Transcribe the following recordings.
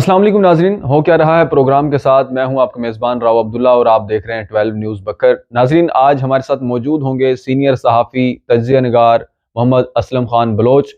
السلام علیکم ناظرین، ہو کیا رہا ہے پروگرام کے ساتھ میں ہوں آپ کا میزبان راؤ عبداللہ اور آپ دیکھ رہے ہیں 12 نیوز بکر۔ ناظرین، آج ہمارے ساتھ موجود ہوں گے سینئر صحافی تجزیہ نگار محمد اسلم خان بلوچ۔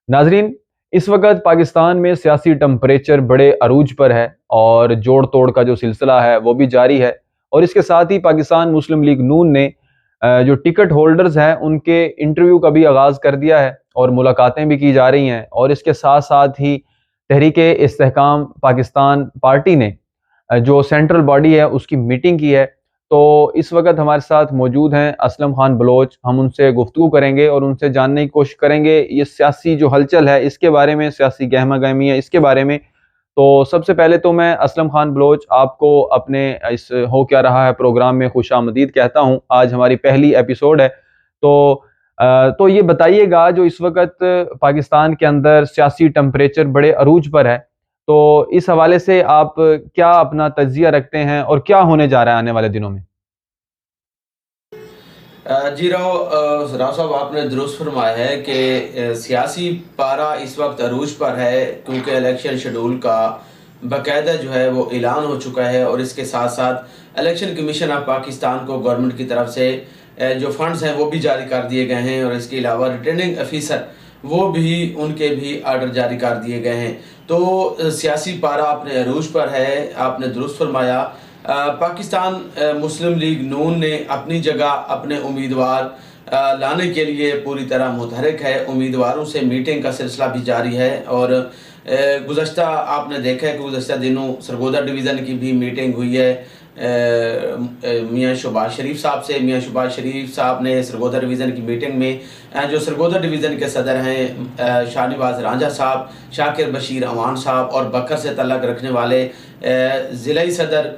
ناظرین، اس وقت پاکستان میں سیاسی ٹمپریچر بڑے عروج پر ہے اور جوڑ توڑ کا جو سلسلہ ہے وہ بھی جاری ہے، اور اس کے ساتھ ہی پاکستان مسلم لیگ نون نے جو ٹکٹ ہولڈرز ہیں ان کے انٹرویو کا بھی آغاز کر دیا ہے اور ملاقاتیں بھی کی جا رہی ہیں، اور اس کے ساتھ ساتھ ہی تحریک استحکام پاکستان پارٹی نے جو سینٹرل باڈی ہے اس کی میٹنگ کی ہے۔ تو اس وقت ہمارے ساتھ موجود ہیں اسلم خان بلوچ، ہم ان سے گفتگو کریں گے اور ان سے جاننے کی کوشش کریں گے یہ سیاسی جو ہلچل ہے اس کے بارے میں، سیاسی گہما گہمی ہے اس کے بارے میں۔ تو سب سے پہلے تو میں اسلم خان بلوچ آپ کو اپنے اس ہو کیا رہا ہے پروگرام میں خوش آمدید کہتا ہوں۔ آج ہماری پہلی ایپیسوڈ ہے، تو یہ بتائیے گا جو اس وقت پاکستان کے اندر سیاسی ٹمپریچر بڑے عروج پر ہے، تو اس حوالے سے آپ کیا اپنا تجزیہ رکھتے ہیں اور کیا ہونے جا رہا ہے آنے والے دنوں میں؟ جی راؤ صاحب، آپ نے درست فرمایا ہے کہ سیاسی پارہ اس وقت عروج پر ہے، کیونکہ الیکشن شیڈول کا باقاعدہ جو ہے وہ اعلان ہو چکا ہے، اور اس کے ساتھ ساتھ الیکشن کمیشن آف پاکستان کو گورنمنٹ کی طرف سے جو فنڈز ہیں وہ بھی جاری کر دیے گئے ہیں، اور اس کے علاوہ ریٹرننگ افیسر وہ بھی ان کے بھی آرڈر جاری کر دیے گئے ہیں۔ تو سیاسی پارہ اپنے عروج پر ہے، آپ نے درست فرمایا۔ پاکستان مسلم لیگ نون نے اپنی جگہ اپنے امیدوار لانے کے لیے پوری طرح متحرک ہے، امیدواروں سے میٹنگ کا سلسلہ بھی جاری ہے، اور گزشتہ آپ نے دیکھا ہے کہ گزشتہ دنوں سرگودا ڈویژن کی بھی میٹنگ ہوئی ہے میاں شہباز شریف صاحب سے۔ میاں شہباز شریف صاحب نے سرگودا ڈویژن کی میٹنگ میں جو سرگودا ڈویژن کے صدر ہیں شاہ نواز رانجھا صاحب، شاکر بشیر امان صاحب، اور بکر سے تعلق رکھنے والے ضلعی صدر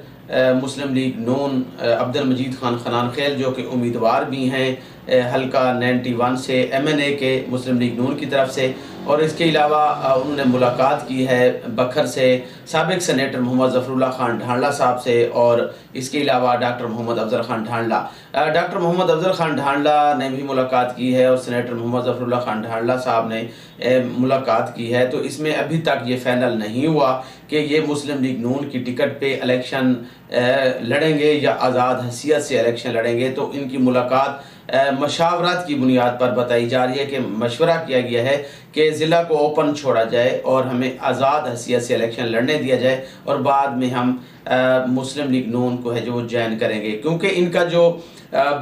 مسلم لیگ نون عبد المجید خان خنان خیل، جو کہ امیدوار بھی ہیں حلقہ 91 سے ایم این اے کے مسلم لیگ نون کی طرف سے، اور اس کے علاوہ انہوں نے ملاقات کی ہے بکھر سے سابق سینیٹر محمد ظفر اللہ خان ڈھانڈلہ صاحب سے، اور اس کے علاوہ ڈاکٹر محمد افضل خان ڈھانڈلہ ڈاکٹر محمد افضل خان ڈھانڈلہ نے بھی ملاقات کی ہے، اور سینیٹر محمد ظفر اللہ خان ڈھانڈلہ صاحب نے ملاقات کی ہے۔ تو اس میں ابھی تک یہ فائنل نہیں ہوا کہ یہ مسلم لیگ نون کی ٹکٹ پہ الیکشن لڑیں گے یا آزاد حیثیت سے الیکشن لڑیں گے۔ تو ان کی ملاقات مشاورت کی بنیاد پر بتائی جا رہی ہے کہ مشورہ کیا گیا ہے کہ ضلع کو اوپن چھوڑا جائے اور ہمیں آزاد حیثیت سے الیکشن لڑنے دیا جائے، اور بعد میں ہم مسلم لیگ نون کو ہے جو جوائن کریں گے، کیونکہ ان کا جو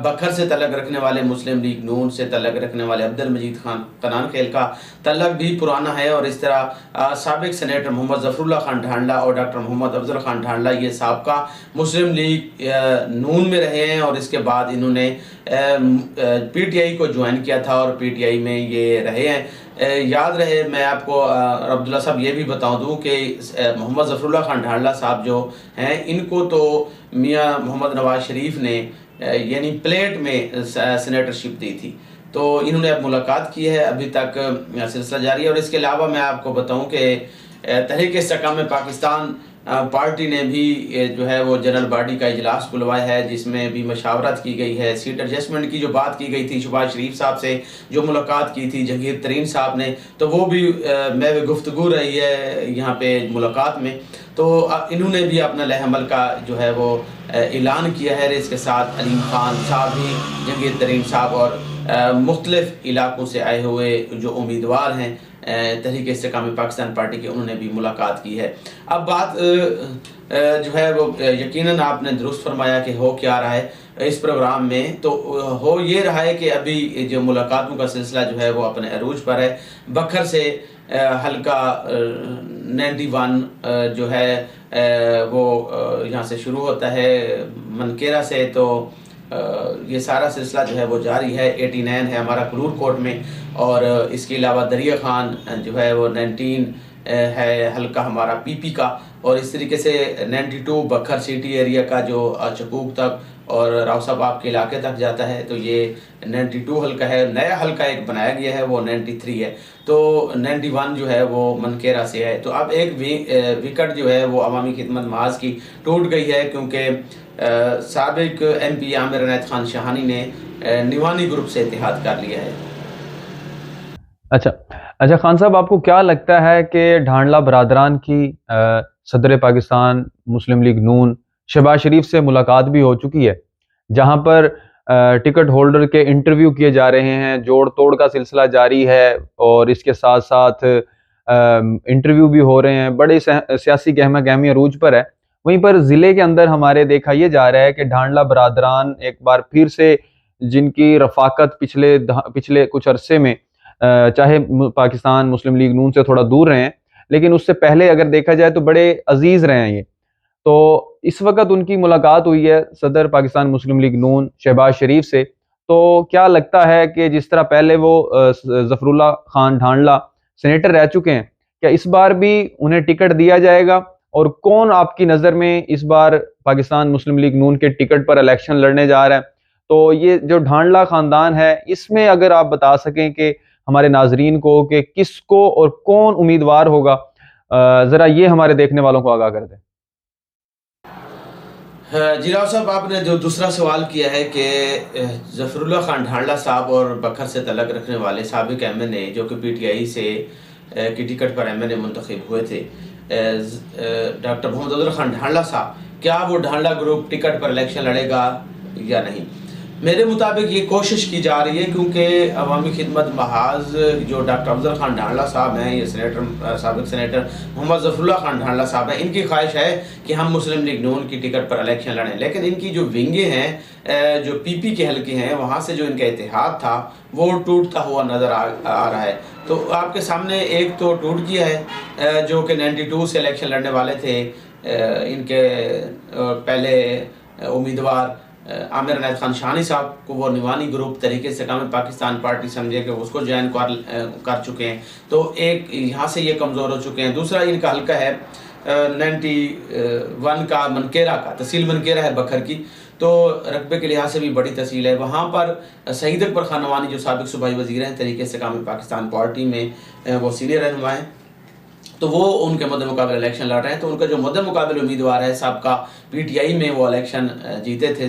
بکھر سے تعلق رکھنے والے مسلم لیگ نون سے تعلق رکھنے والے عبد المجید خان خنان خیل کا تعلق بھی پرانا ہے، اور اس طرح سابق سینیٹر محمد ظفر اللہ خان ڈھانڈلہ اور ڈاکٹر محمد افضل خان ڈھانڈلہ یہ سابقہ مسلم لیگ نون میں رہے ہیں، اور اس کے بعد انہوں نے پی ٹی آئی کو جوائن کیا تھا اور پی ٹی آئی میں یہ رہے ہیں۔ یاد رہے میں آپ کو عبداللہ صاحب یہ بھی بتاؤں دوں کہ محمد ظفر اللہ خان ڈھانڈلہ صاحب جو ہیں ان کو تو میاں محمد نواز شریف نے یعنی پلیٹ میں سینیٹرشپ دی تھی، تو انہوں نے اب ملاقات کی ہے، ابھی تک سلسلہ جاری ہے۔ اور اس کے علاوہ میں آپ کو بتاؤں کہ تحریک استحکام پاکستان پارٹی نے بھی جو ہے وہ جنرل باڈی کا اجلاس بلوایا ہے، جس میں بھی مشاورت کی گئی ہے، سیٹ ایڈجسٹمنٹ کی جو بات کی گئی تھی شہباز شریف صاحب سے جو ملاقات کی تھی جہانگیر ترین صاحب نے، تو وہ بھی میں گفتگو رہی ہے یہاں پہ ملاقات میں۔ تو انہوں نے بھی اپنا لائحہ عمل کا جو ہے وہ اعلان کیا ہے، اس کے ساتھ علیم خان صاحب بھی، جہانگیر ترین صاحب اور مختلف علاقوں سے آئے ہوئے جو امیدوار ہیں تحریک استحکام پاکستان پارٹی کے، انہوں نے بھی ملاقات کی ہے۔ اب بات جو ہے وہ یقیناً آپ نے درست فرمایا کہ ہو کیا رہا ہے اس پروگرام میں، تو ہو یہ رہا ہے کہ ابھی جو ملاقاتوں کا سلسلہ جو ہے وہ اپنے عروج پر ہے۔ بکھر سے حلقہ 91 جو ہے وہ یہاں سے شروع ہوتا ہے منکیرا سے، تو یہ سارا سلسلہ جو ہے وہ جاری ہے۔ 89 ہے ہمارا کلور کوٹ میں، اور اس کے علاوہ دریا خان جو ہے وہ 19 ہے حلقہ ہمارا پی پی کا، اور اس طریقے سے 92 بکھر سٹی ایریا کا جو چکوک تک اور راؤ صاحب آپ کے علاقے تک جاتا ہے، تو یہ 92 حلقہ ہے۔ نیا حلقہ ایک بنایا گیا ہے وہ 93 ہے، تو 91 جو ہے وہ منکیرا سے ہے۔ تو اب ایک وکٹ جو ہے وہ عوامی خدمت محاذ کی ٹوٹ گئی ہے، کیونکہ سابق ایم پی عامر عنایت خان شاہانی نے نیوانی گروپ سے اتحاد کر لیا ہے۔ اچھا اچھا خان صاحب، آپ کو کیا لگتا ہے کہ ڈھانڈلا برادران کی صدر پاکستان مسلم لیگ نون شہباز شریف سے ملاقات بھی ہو چکی ہے، جہاں پر ٹکٹ ہولڈر کے انٹرویو کیے جا رہے ہیں، جوڑ توڑ کا سلسلہ جاری ہے، اور اس کے ساتھ ساتھ انٹرویو بھی ہو رہے ہیں، بڑے سیاسی گہما گہمی عروج پر ہے۔ وہیں پر ضلع کے اندر ہمارے دیکھا یہ جا رہا ہے کہ ڈھانڈلا برادران ایک بار پھر سے، جن کی رفاقت پچھلے کچھ عرصے میں چاہے پاکستان مسلم لیگ نون سے تھوڑا دور رہے ہیں، لیکن اس سے پہلے اگر دیکھا جائے تو بڑے عزیز رہے ہیں یہ، تو اس وقت ان کی ملاقات ہوئی ہے صدر پاکستان مسلم لیگ نون شہباز شریف سے۔ تو کیا لگتا ہے کہ جس طرح پہلے وہ ظفر اللہ خان ڈھانڈلا سینیٹر رہ چکے ہیں، کیا اس بار بھی انہیں ٹکٹ دیا جائے گا؟ اور کون آپ کی نظر میں اس بار پاکستان مسلم لیگ نون کے ٹکٹ پر الیکشن لڑنے جا رہا ہے؟ تو یہ جو ڈھانڈلا خاندان ہے، اس میں اگر آپ بتا سکیں کہ ہمارے ناظرین کو کہ کس کو اور کون امیدوار ہوگا، ذرا یہ ہمارے دیکھنے والوں کو آگاہ کر دیں۔ جی راؤ صاحب، آپ نے جو دوسرا سوال کیا ہے کہ ظفر اللہ خان ڈھانڈلا صاحب اور بکھر سے تعلق رکھنے والے سابق ایم این اے جو کہ پی ٹی آئی سے کی ٹکٹ پر ایم این اے منتخب ہوئے تھے، ڈاکٹر محمد افضل خان ڈھانڈلا صاحب، کیا وہ ڈھانڈلا گروپ ٹکٹ پر الیکشن لڑے گا یا نہیں؟ میرے مطابق یہ کوشش کی جا رہی ہے، کیونکہ عوامی خدمت محاذ جو ڈاکٹر افضل خان ڈھانڈلا صاحب ہیں، یہ سابق سینیٹر محمد ظفر اللہ خان ڈھانڈلا صاحب ہیں، ان کی خواہش ہے کہ ہم مسلم لیگ نون کی ٹکٹ پر الیکشن لڑیں، لیکن ان کی جو ونگیں ہیں، جو پی پی کے حلقے ہیں، وہاں سے جو ان کا اتحاد تھا وہ ٹوٹتا ہوا نظر آ رہا ہے۔ تو آپ کے سامنے ایک تو ٹوٹ گیا ہے، جو کہ 92 سے الیکشن لڑنے والے تھے، ان کے پہلے امیدوار عامر عنایت خان شانی صاحب کو وہ نیوانی گروپ طریقے سے کام پاکستان پارٹی سمجھے کہ اس کو جوائن کر چکے ہیں، تو ایک یہاں سے یہ کمزور ہو چکے ہیں۔ دوسرا ان کا حلقہ ہے 91 کا منکیرہ کا، تحصیل منکیرہ ہے بکھر کی، تو رقبے کے لحاظ سے بھی بڑی تحصیل ہے۔ وہاں پر سعید اکبر خان نوانی جو سابق صوبائی وزیر ہیں طریقے سے کام پاکستان پارٹی میں، وہ سینئر رہنما ہیں، تو وہ ان کے مد مقابل الیکشن لڑ رہے ہیں۔ تو ان کا جو مد مقابل امیدوار ہے، سابقہ پی ٹی آئی میں وہ الیکشن جیتے تھے،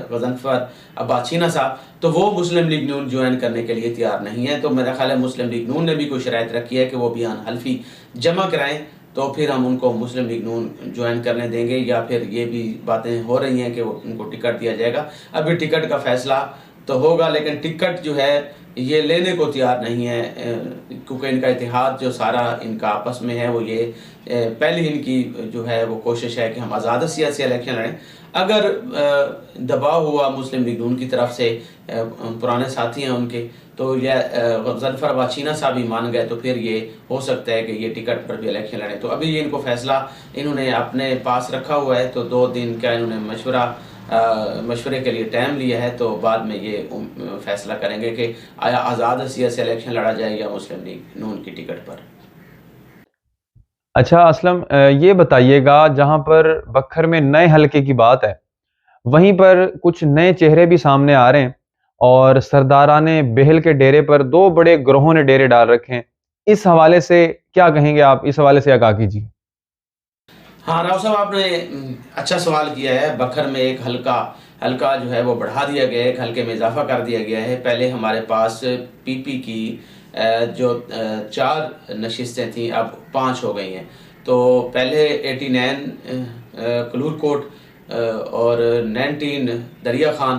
غضنفر عباس چینا صاحب، تو وہ مسلم لیگ نون جوائن کرنے کے لیے تیار نہیں ہے۔ تو میرا خیال ہے مسلم لیگ نون نے بھی کوئی شرائط رکھی ہے کہ وہ بیان حلفی جمع کرائیں، تو پھر ہم ان کو مسلم لیگ نون جوائن کرنے دیں گے، یا پھر یہ بھی باتیں ہو رہی ہیں کہ وہ ان کو ٹکٹ دیا جائے گا۔ ابھی ٹکٹ کا فیصلہ تو ہوگا، لیکن ٹکٹ جو ہے یہ لینے کو تیار نہیں ہے، کیونکہ ان کا اتحاد جو سارا ان کا آپس میں ہے، وہ یہ پہلی ان کی جو ہے وہ کوشش ہے کہ ہم آزاد سیاسی الیکشن لڑیں۔ اگر دباؤ ہوا مسلم لیگ نون کی طرف سے، پرانے ساتھی ہیں ان کے، تو یہ غضنفر عباس چینا صاحب ہی مان گئے، تو پھر یہ ہو سکتا ہے کہ یہ ٹکٹ پر بھی الیکشن لڑیں۔ تو ابھی یہ ان کو فیصلہ انہوں نے اپنے پاس رکھا ہوا ہے، تو 2 دن کا انہوں نے مشورے کے لیے ٹائم لیا ہے، تو بعد میں یہ فیصلہ کریں گے کہ آیا آزاد سیاسی سے الیکشن لڑا جائے یا مسلم لیگ نون کی ٹکٹ پر۔ اچھا اسلم، یہ بتائیے گا، جہاں پر بکھر میں نئے حلقے کی بات ہے، وہیں پر کچھ نئے چہرے بھی سامنے آ رہے ہیں، اور سرداران بہل کے ڈیرے پر 2 بڑے گروہوں نے ڈیرے ڈال رکھے ہیں۔ اس حوالے سے کیا کہیں گے آپ؟ اس حوالے سے آگاہ کیجیے۔ ہاں راؤ صاحب، آپ نے اچھا سوال کیا ہے۔ بکھر میں ایک حلقہ جو ہے وہ بڑھا دیا گیا ہے، ایک حلقے میں اضافہ کر دیا گیا ہے۔ پہلے ہمارے پاس پی پی کی جو 4 نشستیں تھیں، اب 5 ہو گئی ہیں۔ تو پہلے 89 کلور کوٹ، اور 19 دریا خان،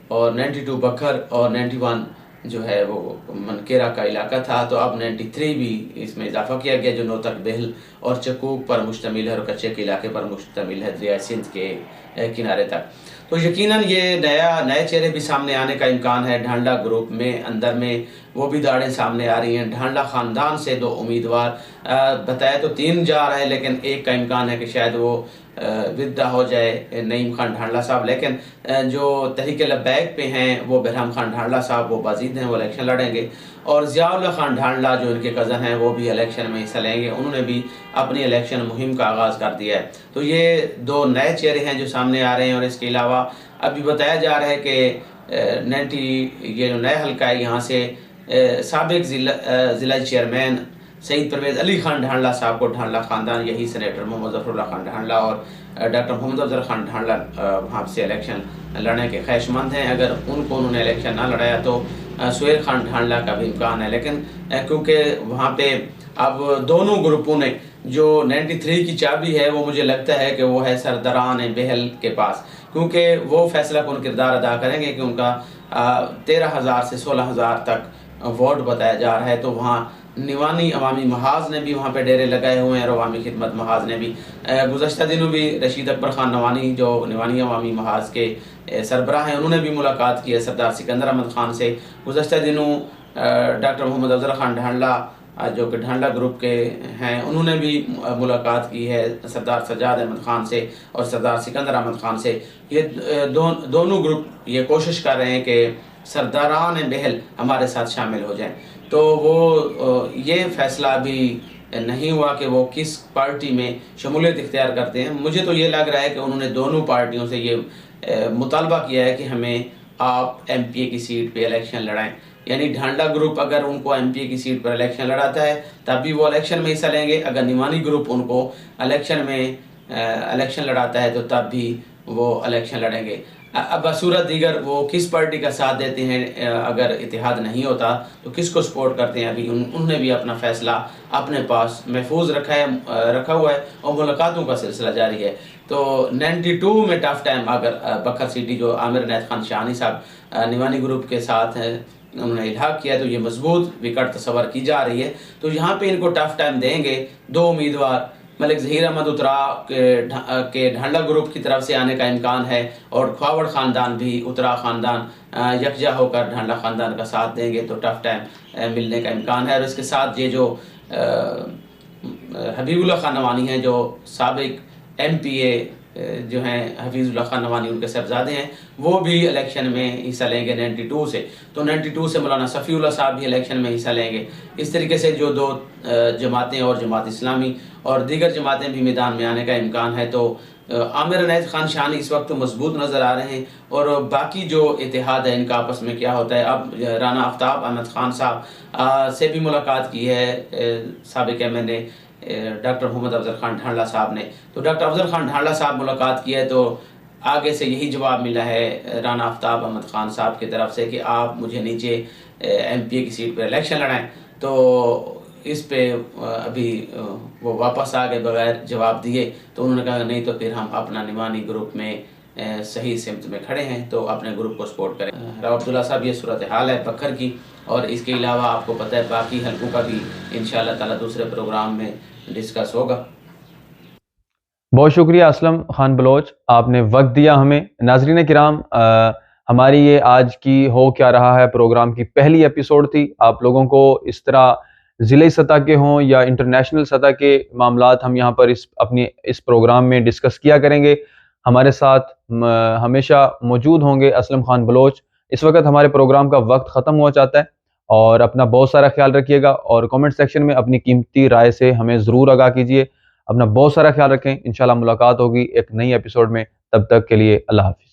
اور 92 بکھر، اور 91 جو ہے وہ منکیرہ کا علاقہ تھا۔ تو اب 93 بھی اس میں اضافہ کیا گیا، جو نوتک بہل اور چکوک پر مشتمل ہے، اور کچے کے علاقے پر مشتمل ہے، دریائے سندھ کے کنارے تک۔ تو یقیناً یہ نئے چہرے بھی سامنے آنے کا امکان ہے۔ ڈھانڈلا گروپ میں اندر میں وہ بھی داڑیں سامنے آ رہی ہیں۔ ڈھانڈلا خاندان سے 2 امیدوار بتایا تو 3 جا رہا ہے، لیکن ایک کا امکان ہے کہ شاید وہ ودا ہو جائے، نعیم خان ڈھانڈلا صاحب۔ لیکن جو تحریک لبیک پہ ہیں، وہ بہرام خان ڈھانڈلا صاحب، وہ بازید ہیں، وہ الیکشن لڑیں گے۔ اور ضیاء اللہ خان ڈھانڈلا جو ان کے کزن ہیں، وہ بھی الیکشن میں حصہ لیں گے، انہوں نے بھی اپنی الیکشن مہم کا آغاز کر دیا ہے۔ تو یہ 2 نئے چہرے ہیں جو سامنے آ رہے ہیں، اور اس کے علاوہ ابھی بتایا جا رہا ہے کہ 90 یہ جو نئے حلقہ ہے، یہاں سے سابق ضلع چیئرمین سعید پرویز علی خان ڈھانڈلا صاحب کو ڈھانڈلا خاندان, یہی سینیٹر محمد ظفر اللہ خان ڈھانڈلا اور ڈاکٹر محمد افضل خان ڈھانڈلا وہاں سے الیکشن لڑنے کے خواہش مند ہیں. اگر ان کو انہوں نے الیکشن نہ لڑایا تو سہیل خان ڈھانڈلا کا بھی امکان ہے. لیکن کیونکہ وہاں پہ اب دونوں گروپوں نے جو 93 کی چابی ہے وہ مجھے لگتا ہے کہ وہ ہے سرداران بہل کے پاس, کیونکہ وہ فیصلہ کن کردار ادا کریں گے کہ ان کا 13,000 سے 16,000 تک ووٹ بتایا جا رہا ہے. تو وہاں نیوانی عوامی محاذ نے بھی وہاں پہ ڈیرے لگائے ہوئے ہیں اور عوامی خدمت محاذ نے بھی. گزشتہ دنوں بھی رشید اکبر خان نوانی جو نیوانی عوامی محاذ کے سربراہ ہیں انہوں نے بھی ملاقات کی ہے سردار سکندر احمد خان سے. گزشتہ دنوں ڈاکٹر محمد افضل خان ڈھانڈلا جو کہ ڈھانڈلا گروپ کے ہیں انہوں نے بھی ملاقات کی ہے سردار سجاد احمد خان سے اور سردار سکندر احمد خان سے. یہ دونوں گروپ یہ کوشش کر رہے ہیں کہ سرداران بہل ہمارے ساتھ شامل ہو جائیں. تو وہ یہ فیصلہ ابھی نہیں ہوا کہ وہ کس پارٹی میں شمولیت اختیار کرتے ہیں. مجھے تو یہ لگ رہا ہے کہ انہوں نے دونوں پارٹیوں سے یہ مطالبہ کیا ہے کہ ہمیں آپ ایم پی اے کی سیٹ پہ الیکشن لڑائیں. یعنی ڈھانڈا گروپ اگر ان کو ایم پی اے کی سیٹ پر الیکشن لڑاتا ہے تب بھی وہ الیکشن میں حصہ لیں گے. اگر نیوانی گروپ ان کو الیکشن میں الیکشن لڑاتا ہے تو تب بھی وہ الیکشن لڑیں گے. اب بصورت دیگر وہ کس پارٹی کا ساتھ دیتے ہیں, اگر اتحاد نہیں ہوتا تو کس کو سپورٹ کرتے ہیں, ابھی انہوں نے بھی اپنا فیصلہ اپنے پاس محفوظ رکھا ہوا ہے اور ملاقاتوں کا سلسلہ جاری ہے. تو 92 میں ٹف ٹائم اگر بکر سٹی جو عامر عنایت خان شاہانی صاحب نیوانی گروپ کے ساتھ ہیں انہوں نے الحاق کیا تو یہ مضبوط وکٹ تصور کی جا رہی ہے. تو یہاں پہ ان کو ٹف ٹائم دیں گے. دو امیدوار ملک ظہیر احمد اترا کے ڈھانڈلا گروپ کی طرف سے آنے کا امکان ہے اور کھواوڑ خاندان بھی اترا خاندان یکجا ہو کر ڈھانڈلا خاندان کا ساتھ دیں گے تو ٹف ٹائم ملنے کا امکان ہے. اور اس کے ساتھ یہ جو حبیب اللہ خان نوانی ہیں جو سابق ایم پی اے جو ہیں حفیظ اللہ خان نوانی ان کے صاحبزادے ہیں وہ بھی الیکشن میں حصہ لیں گے 92 سے. تو 92 سے مولانا صفی اللہ صاحب بھی الیکشن میں حصہ لیں گے. اس طریقے سے جو دو جماعتیں اور جماعت اسلامی اور دیگر جماعتیں بھی میدان میں آنے کا امکان ہے. تو عامر عنایت خان شاہانی اس وقت مضبوط نظر آ رہے ہیں اور باقی جو اتحاد ہے ان کا آپس میں کیا ہوتا ہے. اب رانا آفتاب احمد خان صاحب سے بھی ملاقات کی ہے سابق ایم این اے ڈاکٹر محمد افضل خان ڈھانڈلا صاحب نے. تو ڈاکٹر افضل خان ڈھانڈلا صاحب ملاقات کی ہے تو آگے سے یہی جواب ملا ہے رانا آفتاب احمد خان صاحب کی طرف سے کہ آپ مجھے نیچے ایم پی اے کی سیٹ پہ الیکشن لڑائیں. تو اس پہ ابھی وہ واپس آ گئے بغیر جواب دیے. تو انہوں نے کہا نہیں تو پھر ہم اپنا نیوانی گروپ میں صحیح سمت میں کھڑے ہیں تو اپنے گروپ کو سپورٹ کریں. راؤ عبداللہ صاحب یہ صورتحال ہے بکر کی, اور اس کے علاوہ آپ کو پتہ ہے باقی حلقوں کا بھی انشاءاللہ تعالی دوسرے پروگرام میں ڈسکس ہوگا. بہت شکریہ اسلم خان بلوچ, آپ نے وقت دیا ہمیں. ناظرین کرام, ہماری یہ آج کی ہو کیا رہا ہے پروگرام کی پہلی ایپیسوڈ تھی. آپ لوگوں کو اس طرح ضلعی سطح کے ہوں یا انٹرنیشنل سطح کے معاملات ہم یہاں پر اپنی اس پروگرام میں ڈسکس کیا کریں گے. ہمارے ساتھ ہمیشہ موجود ہوں گے اسلم خان بلوچ. اس وقت ہمارے پروگرام کا وقت ختم ہو جاتا ہے اور اپنا بہت سارا خیال رکھیے گا اور کامنٹ سیکشن میں اپنی قیمتی رائے سے ہمیں ضرور آگاہ کیجیے. اپنا بہت سارا خیال رکھیں. انشاءاللہ ملاقات ہوگی ایک نئی ایپیسوڈ میں. تب تک کے لیے اللہ حافظ.